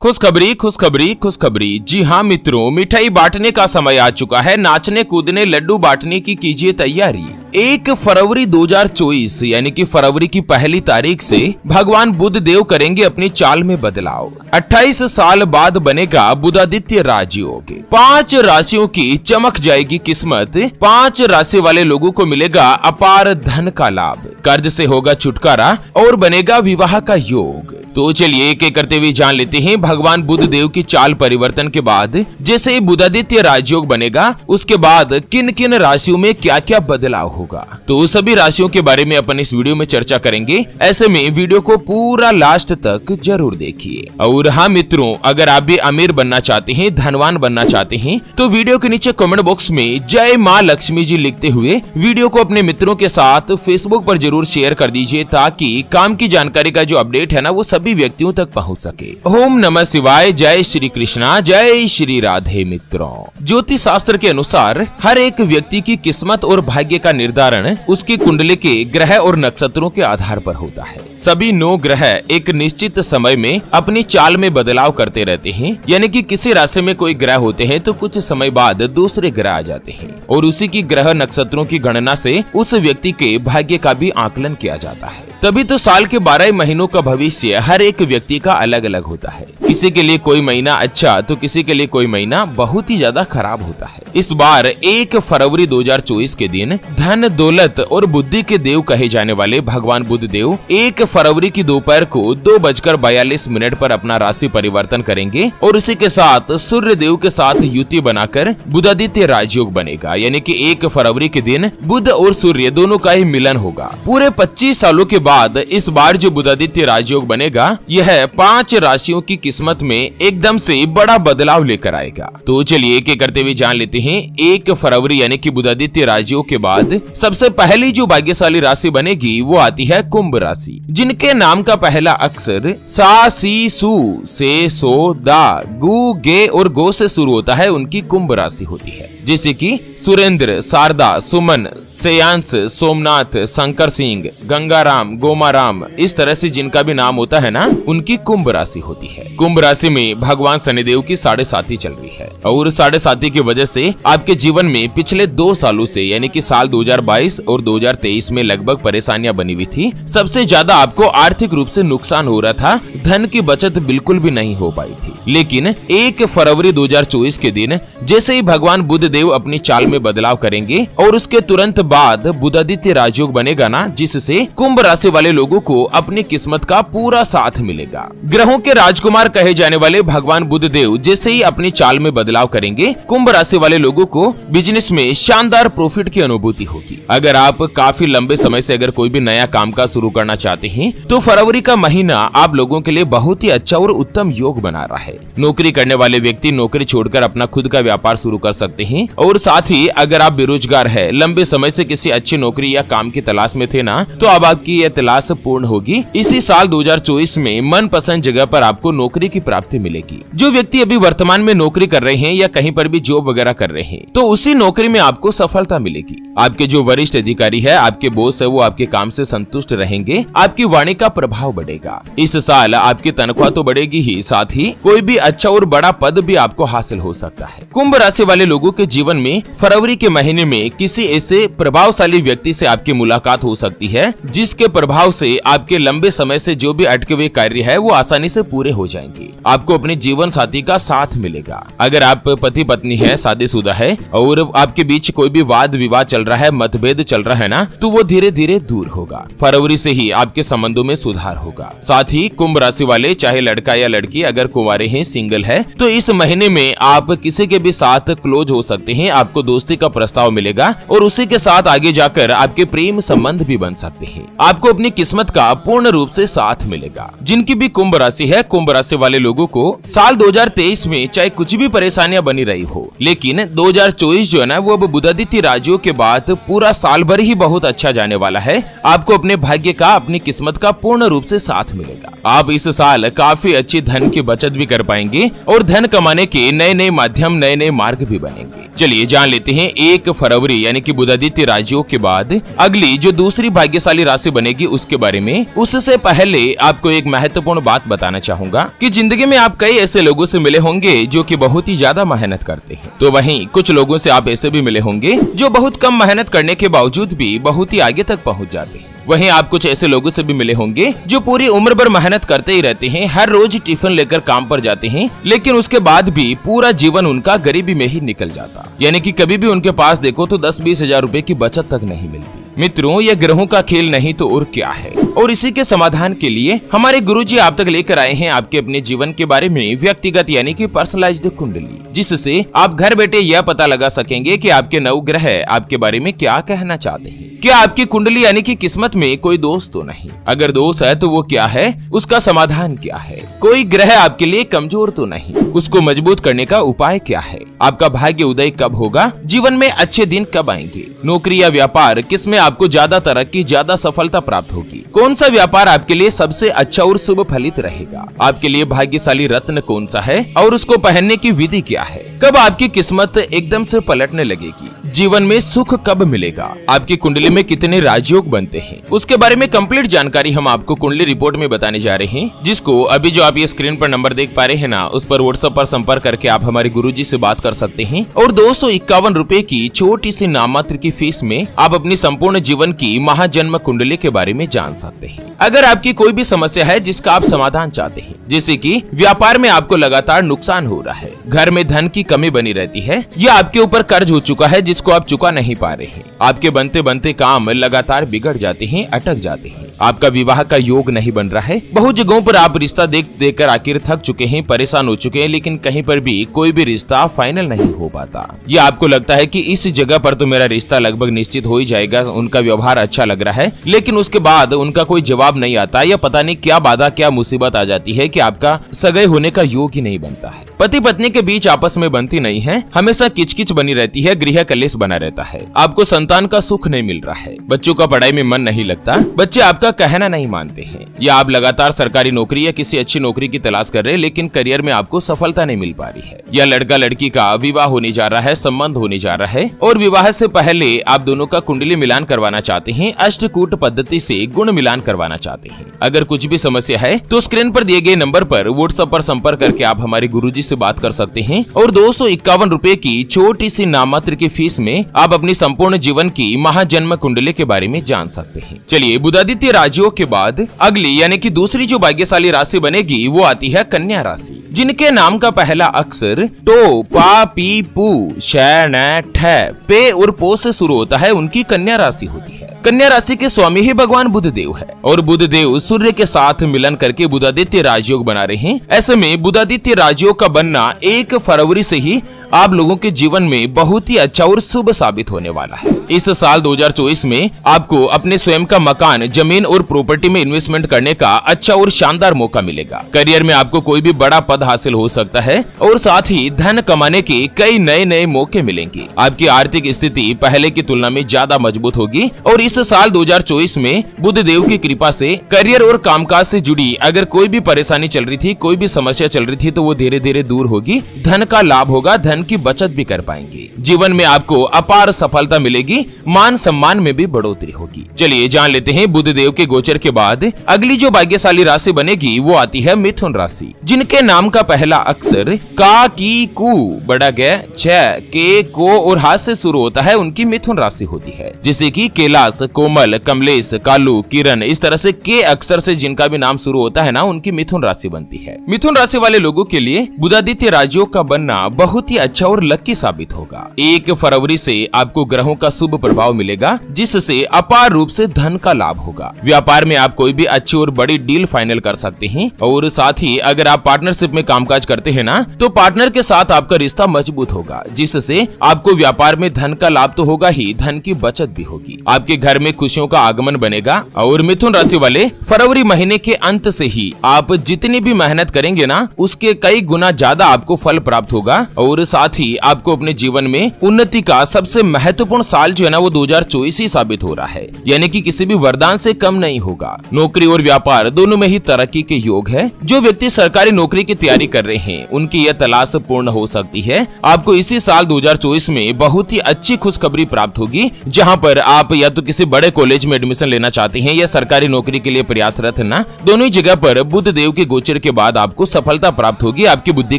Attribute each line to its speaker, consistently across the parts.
Speaker 1: खुशखबरी खुशखबरी खुशखबरी। जी हाँ मित्रों, मिठाई बांटने का समय आ चुका है। नाचने कूदने लड्डू बांटने की कीजिए तैयारी। 1 फरवरी 2024 यानी कि फरवरी की पहली तारीख से भगवान बुध देव करेंगे अपनी चाल में बदलाव। 28 साल बाद बनेगा बुधादित्य राजयोग। 5 राशियों की चमक जाएगी किस्मत। 5 राशि वाले लोगों को मिलेगा अपार धन का लाभ। कर्ज से होगा छुटकारा और बनेगा विवाह का योग। तो चलिए एक एक करते हुए जान लेते हैं भगवान बुध देव की चाल परिवर्तन के बाद जैसे ही बुधादित्य राजयोग बनेगा उसके बाद किन किन राशियों में क्या क्या बदलाव होगा। तो सभी राशियों के बारे में अपन इस वीडियो में चर्चा करेंगे। ऐसे में वीडियो को पूरा लास्ट तक जरूर देखिए। और हाँ मित्रों, अगर आप भी अमीर बनना चाहते हैं, धनवान बनना चाहते हैं, तो वीडियो के नीचे कमेंट बॉक्स में जय माँ लक्ष्मी जी लिखते हुए वीडियो को अपने मित्रों के साथ फेसबुक पर जरूर शेयर कर दीजिए ताकि काम की जानकारी का जो अपडेट है ना वो सभी व्यक्तियों तक पहुंच सके। ओम नमः शिवाय, जय श्री कृष्णा, जय श्री राधे। मित्रों, ज्योतिष शास्त्र के अनुसार हर एक व्यक्ति की किस्मत और भाग्य का निर्धारण उसकी कुंडली के ग्रह और नक्षत्रों के आधार पर होता है। सभी 9 ग्रह एक निश्चित समय में अपनी चाल में बदलाव करते रहते हैं, यानी कि किसी राशि में कोई ग्रह होते हैं तो कुछ समय बाद दूसरे ग्रह आ जाते हैं और उसी की ग्रह नक्षत्रों की गणना से उस व्यक्ति के भाग्य का भी आकलन किया जाता है। तभी तो साल के 12 महीनों का भविष्य हर एक व्यक्ति का अलग अलग होता है। किसी के लिए कोई महीना अच्छा तो किसी के लिए कोई महीना बहुत ही ज्यादा खराब होता है। इस बार 1 फरवरी 2024 के दिन धन दौलत और बुद्धि के देव कहे जाने वाले भगवान बुध देव 1 फरवरी की दोपहर को 2:42 पर अपना राशि परिवर्तन करेंगे और उसी के साथ सूर्य देव के साथ युति बनाकर बुधादित्य राजयोग बनेगा। यानी कि 1 फरवरी के दिन बुध और सूर्य दोनों का ही मिलन होगा। पूरे 25 सालों के बाद इस बार जो बुधादित्य राजयोग बनेगा यह 5 राशियों की किस्मत में एकदम से बड़ा बदलाव लेकर आएगा। तो चलिए एक एक करते हुए जान लेते हैं। 1 फरवरी यानी कि बुधादित्य राजयोग के बाद सबसे पहली जो भाग्यशाली राशि बनेगी वो आती है कुंभ राशि। जिनके नाम का पहला अक्षर सा, सी, सु से, सो, दा, गु, गे और गो से शुरू होता है, उनकी कुंभ राशि होती है। जैसे कि सुरेंद्र, शारदा, सुमन, श्रेयांश, सोमनाथ, शंकर सिंह, गंगाराम, गोमाराम, इस तरह से जिनका भी नाम होता है ना उनकी कुंभ राशि होती है। कुंभ राशि में भगवान शनिदेव की 7.5 चल रही है और 7.5 की वजह से आपके जीवन में पिछले 2 सालों से यानी कि साल 2022 और 2023 में लगभग परेशानियां बनी हुई थी। सबसे ज्यादा आपको आर्थिक रूप से नुकसान हो रहा था, धन की बचत बिल्कुल भी नहीं हो पाई थी। लेकिन 1 फरवरी 2024 के दिन जैसे ही भगवान बुध देव अपनी चाल में बदलाव करेंगे और उसके तुरंत बाद बुधादित्य राजयोग बनेगा ना, जिससे कुंभ राशि वाले लोगों को अपनी किस्मत का पूरा साथ मिलेगा। ग्रहों के राजकुमार कहे जाने वाले भगवान बुध देव जैसे ही अपनी चाल में बदलाव करेंगे कुंभ राशि वाले लोगों को बिजनेस में शानदार प्रॉफिट की अनुभूति होगी। अगर आप काफी लंबे समय से अगर कोई भी नया कामकाज शुरू करना चाहते हैं तो फरवरी का महीना आप लोगों के लिए बहुत ही अच्छा और उत्तम योग बना रहा है। नौकरी करने वाले व्यक्ति नौकरी छोड़कर अपना खुद का व्यापार शुरू कर सकते हैं और साथ ही अगर आप बेरोजगार है, लंबे समय से किसी अच्छी नौकरी या काम की तलाश में थे ना, तो अब आपकी यह तलाश पूर्ण होगी। इसी साल 2024 में मनपसंद जगह पर आपको नौकरी की प्राप्ति मिलेगी। जो व्यक्ति अभी वर्तमान में नौकरी कर रहे हैं या कहीं पर भी जॉब वगैरह कर रहे हैं तो उसी नौकरी में आपको सफलता मिलेगी। आपके जो वरिष्ठ अधिकारी है, आपके बॉस है, वो आपके काम से संतुष्ट रहेंगे। आपकी वाणी का प्रभाव बढ़ेगा। इस साल आपकी तनख्वाह तो बढ़ेगी ही, साथ ही कोई भी अच्छा और बड़ा पद भी आपको हासिल हो सकता है। कुंभ राशि वाले लोगों के जीवन में फरवरी के महीने में किसी ऐसे प्रभावशाली व्यक्ति से आपकी मुलाकात हो सकती है जिसके प्रभाव से आपके लंबे समय से जो भी अटके हुए कार्य है वो आसानी से पूरे हो जाएंगे। आपको अपने जीवन साथी का साथ मिलेगा। अगर आप पति पत्नी है, शादीशुदा है और आपके बीच कोई भी वाद विवाद चल रहा है, मतभेद चल रहा है ना, तो वो धीरे धीरे दूर होगा। फरवरी से ही आपके संबंधों में सुधार होगा। साथ ही कुंभ राशि वाले चाहे लड़का या लड़की अगर कुंवारे हैं, सिंगल है, तो इस महीने में आप किसी के भी साथ क्लोज हो सकते हैं। आपको दोस्ती का प्रस्ताव मिलेगा और उसी के साथ आगे जाकर आपके प्रेम संबंध भी बन सकते हैं। आपको अपनी किस्मत का पूर्ण रूप से साथ मिलेगा। जिनकी भी कुंभ राशि है, कुंभ राशि वाले लोगों को साल 2023 में चाहे कुछ भी परेशानियां बनी रही हो, लेकिन 2024 जो है ना वो अब बुधादित्य राजयोग के बाद पूरा साल भर ही बहुत अच्छा जाने वाला है। आपको अपने भाग्य का, अपनी किस्मत का पूर्ण रूप से साथ मिलेगा। आप इस साल काफी अच्छी धन की बचत भी कर पाएंगे और धन कमाने के नए नए माध्यम, नए नए मार्ग भी बनेंगे। चलिए जान लेते हैं 1 फरवरी यानी कि बुधादित्य राजयोग के बाद अगली जो दूसरी भाग्यशाली राशि बनेगी उसके बारे में। उससे पहले आपको एक महत्वपूर्ण बात बताना चाहूंगा कि जिंदगी में आप कई ऐसे लोगों से मिले होंगे जो कि बहुत ही ज्यादा मेहनत करते हैं, तो वहीं कुछ लोगों से आप ऐसे भी मिले होंगे जो बहुत कम मेहनत करने के बावजूद भी बहुत ही आगे तक पहुंच जाते हैं। वहीं आप कुछ ऐसे लोगों से भी मिले होंगे जो पूरी उम्र भर मेहनत करते ही रहते हैं, हर रोज टिफिन लेकर काम पर जाते हैं, लेकिन उसके बाद भी पूरा जीवन उनका गरीबी में ही निकल जाता, यानी कि कभी भी उनके पास देखो तो 10-20 हजार रुपए की बचत तक नहीं मिलती। मित्रों, यह ग्रहों का खेल नहीं तो और क्या है, और इसी के समाधान के लिए हमारे गुरुजी आप तक लेकर आए हैं आपके अपने जीवन के बारे में व्यक्तिगत यानी कि पर्सनलाइज्ड कुंडली, जिससे आप घर बैठे यह पता लगा सकेंगे कि आपके नवग्रह आपके बारे में क्या कहना चाहते हैं। क्या आपकी कुंडली यानी कि किस्मत में कोई दोष तो नहीं, अगर दोष है तो वो क्या है, उसका समाधान क्या है, कोई ग्रह आपके लिए कमजोर तो नहीं, उसको मजबूत करने का उपाय क्या है, आपका भाग्य उदय कब होगा, जीवन में अच्छे दिन कब आएंगे, नौकरी या व्यापार किसमें आपको ज्यादा तरक्की ज्यादा सफलता प्राप्त होगी, कौन सा व्यापार आपके लिए सबसे अच्छा और शुभ फलित रहेगा, आपके लिए भाग्यशाली रत्न कौन सा है और उसको पहनने की विधि क्या है, कब आपकी किस्मत एकदम से पलटने लगेगी, जीवन में सुख कब मिलेगा, आपकी कुंडली में कितने राजयोग बनते हैं, उसके बारे में कंप्लीट जानकारी हम आपको कुंडली रिपोर्ट में बताने जा रहे हैं, जिसको अभी जो आप ये स्क्रीन पर नंबर देख पा रहे हैं ना, उस पर व्हाट्सएप पर संपर्क करके आप हमारे गुरुजी से बात कर सकते हैं और 251 रुपए की छोटी सी नाममात्र की फीस में आप अपनी संपूर्ण जीवन की महाजन्म कुंडली के बारे में जान सकते हैं। अगर आपकी कोई भी समस्या है जिसका आप समाधान चाहते हैं, जैसे कि व्यापार में आपको लगातार नुकसान हो रहा है, घर में धन की कमी बनी रहती है, या आपके ऊपर कर्ज हो चुका है जिसको आप चुका नहीं पा रहे हैं, आपके बनते बनते काम लगातार बिगड़ जाते हैं, अटक जाते हैं, आपका विवाह का योग नहीं बन रहा है, बहुत जगहों पर आप रिश्ता देख देकर आखिर थक चुके हैं, परेशान हो चुके हैं, लेकिन कहीं पर भी कोई भी रिश्ता फाइनल नहीं हो पाता, या आपको लगता है कि इस जगह पर तो मेरा रिश्ता लगभग निश्चित हो ही जाएगा, उनका व्यवहार अच्छा लग रहा है, लेकिन उसके बाद उनका कोई जवाब नहीं आता, या पता नहीं क्या बाधा क्या मुसीबत आ जाती है कि आपका सगाई होने का योग ही नहीं बनता है, पति पत्नी के बीच आपस में बनती नहीं है, हमेशा किचकिच बनी रहती है, गृह कलेश बना रहता है, आपको संतान का सुख नहीं मिल रहा है, बच्चों का पढ़ाई में मन नहीं लगता, बच्चे आपका कहना नहीं मानते हैं, या आप लगातार सरकारी नौकरी या किसी अच्छी नौकरी की तलाश कर रहे हैं लेकिन करियर में आपको सफलता नहीं मिल पा रही है, या लड़का लड़की का विवाह होने जा रहा है, संबंध होने जा रहा है और विवाह से पहले आप दोनों का कुंडली मिलान करवाना चाहते हैं, अष्टकूट पद्धति से गुण मिलान करवाना चाहते हैं। अगर कुछ भी समस्या है तो स्क्रीन पर दिए गए नंबर पर व्हाट्सएप पर संपर्क करके आप हमारे गुरुजी से बात कर सकते हैं और 251 रुपए की छोटी सी नाममात्र की फीस में आप अपनी संपूर्ण जीवन की महाजन्म कुंडली के बारे में जान सकते हैं। चलिए, बुधादित्य राजयोग के बाद अगली यानी कि दूसरी जो भाग्यशाली राशि बनेगी वो आती है कन्या राशि, जिनके नाम का पहला अक्षर टो पा पी पू श न ठ पे और पो से शुरू होता है, उनकी कन्या राशि होती है। कन्या राशि के स्वामी ही भगवान बुध देव है और बुध देव सूर्य के साथ मिलन करके बुधादित्य राजयोग बना रहे हैं। ऐसे में बुधादित्य राजयोग का बनना 1 फरवरी से ही आप लोगों के जीवन में बहुत ही अच्छा और शुभ साबित होने वाला है। इस साल 2024 में आपको अपने स्वयं का मकान, जमीन और प्रॉपर्टी में इन्वेस्टमेंट करने का अच्छा और शानदार मौका मिलेगा। करियर में आपको कोई भी बड़ा पद हासिल हो सकता है और साथ ही धन कमाने के कई नए नए मौके मिलेंगे। आपकी आर्थिक स्थिति पहले की तुलना में ज्यादा मजबूत होगी और इस साल 2024 में बुध देव की कृपा से करियर और कामकाज से जुड़ी अगर कोई भी परेशानी चल रही थी, कोई भी समस्या चल रही थी, तो वो धीरे धीरे दूर होगी, धन का लाभ होगा, धन की बचत भी कर पाएंगे, जीवन में आपको अपार सफलता मिलेगी, मान सम्मान में भी बढ़ोतरी होगी। चलिए जान लेते हैं बुध देव के गोचर के बाद अगली जो भाग्यशाली राशि बनेगी वो आती है मिथुन राशि, जिनके नाम का पहला अक्षर का, की, कु, बड़ा ग, छ, के, को और हाथ से शुरू होता है, उनकी मिथुन राशि होती है। जैसे कि कैलाश, कोमल, कमलेश, कालू, किरण, इस तरह से के अक्षर से जिनका भी नाम शुरू होता है ना, उनकी मिथुन राशि बनती है। मिथुन राशि वाले लोगों के लिए बुधादित्य राजयोग का बनना बहुत ही अच्छा और लकी साबित होगा। 1 फरवरी से आपको ग्रहों का शुभ प्रभाव मिलेगा, जिससे अपार रूप से धन का लाभ होगा। व्यापार में आप कोई भी अच्छी और बड़ी डील फाइनल कर सकते हैं और साथ ही अगर आप पार्टनरशिप में कामकाज करते हैं ना, तो पार्टनर के साथ आपका रिश्ता मजबूत होगा, जिससे आपको व्यापार में धन का लाभ तो होगा ही, धन की बचत भी होगी। आपके घर में खुशियों का आगमन बनेगा और मिथुन राशि वाले फरवरी महीने के अंत से ही आप जितनी भी मेहनत करेंगे ना, उसके कई गुना ज्यादा आपको फल प्राप्त होगा और साथ ही आपको अपने जीवन में उन्नति का सबसे महत्वपूर्ण साल जो है ना वो 2024 ही साबित हो रहा है, यानी कि किसी भी वरदान से कम नहीं होगा। नौकरी और व्यापार दोनों में ही तरक्की के योग है। जो व्यक्ति सरकारी नौकरी की तैयारी कर रहे हैं उनकी यह तलाश पूर्ण हो सकती है। आपको इसी साल 2024 में बहुत ही अच्छी खुशखबरी प्राप्त होगी, जहां पर आप या तो किसी बड़े कॉलेज में एडमिशन लेना चाहते हैं या सरकारी नौकरी के लिए प्रयासरत है ना, दोनों ही जगह पर बुध देव के गोचर के बाद आपको सफलता प्राप्त होगी, आपकी बुद्धि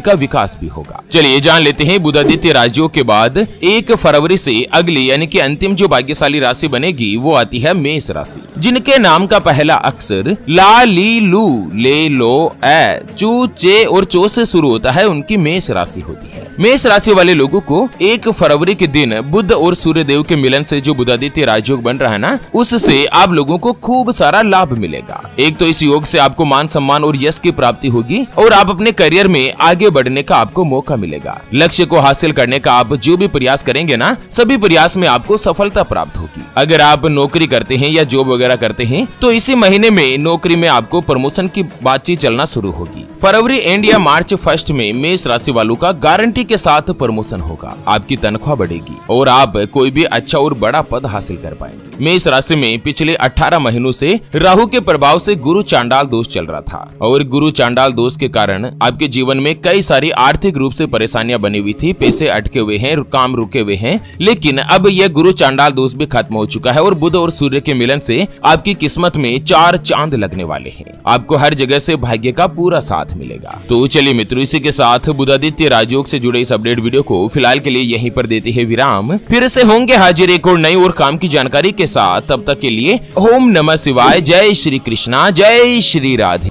Speaker 1: का विकास भी होगा। चलिए जान लेते हैं बुधादित्य राजयोग के बाद 1 फरवरी से अगली यानी कि अंतिम जो भाग्यशाली राशि बनेगी वो आती है मेष राशि, जिनके नाम का पहला अक्षर ला, ली, लू, ले, लो, ए, चू, चे और चो से शुरू होता है, उनकी मेष राशि होती है। मेष राशि वाले लोगों को 1 फरवरी के दिन बुध और सूर्य देव के मिलन से जो बुधादित्य राजयोग बन रहा है ना, उससे आप लोगों को खूब सारा लाभ मिलेगा। एक तो इस योग से आपको मान सम्मान और यश की प्राप्ति होगी और आप अपने करियर में आगे बढ़ने का आपको मौका मिलेगा। लक्ष्य को हासिल करने का आप जो भी प्रयास करेंगे ना, सभी प्रयास में आपको सफलता प्राप्त होगी। अगर आप नौकरी करते हैं या जॉब वगैरह करते हैं तो इसी महीने में नौकरी में आपको प्रमोशन की बातचीत चलना शुरू होगी। फरवरी एंड या मार्च फर्स्ट में मेष राशि वालों का गारंटी के साथ प्रमोशन होगा, आपकी तनख्वाह बढ़ेगी और आप कोई भी अच्छा और बड़ा पद हासिल कर पाएंगे। मेष राशि में पिछले 18 महीनों से राहु के प्रभाव से गुरु चांडाल दोष चल रहा था और गुरु चांडाल दोष के कारण आपके जीवन में कई सारी आर्थिक रूप से परेशानियां बनी हुई थी, पैसे अटके हुए हैं, काम रुके हुए हैं, लेकिन अब यह गुरु चांडाल दोष भी खत्म हो चुका है और बुध और सूर्य के मिलन से आपकी किस्मत में 4 चांद लगने वाले हैं। आपको हर जगह से भाग्य का पूरा साथ मिलेगा। तो चलिए मित्रों, इसी के साथ बुधादित्य राजयोग से जुड़े इस अपडेट वीडियो को फिलहाल के लिए यहीं पर देते हैं विराम। फिर से होंगे हाजिर एक और नई और काम की जानकारी के साथ। तब तक के लिए ओम नमः शिवाय, जय श्री कृष्णा, जय श्री राधे।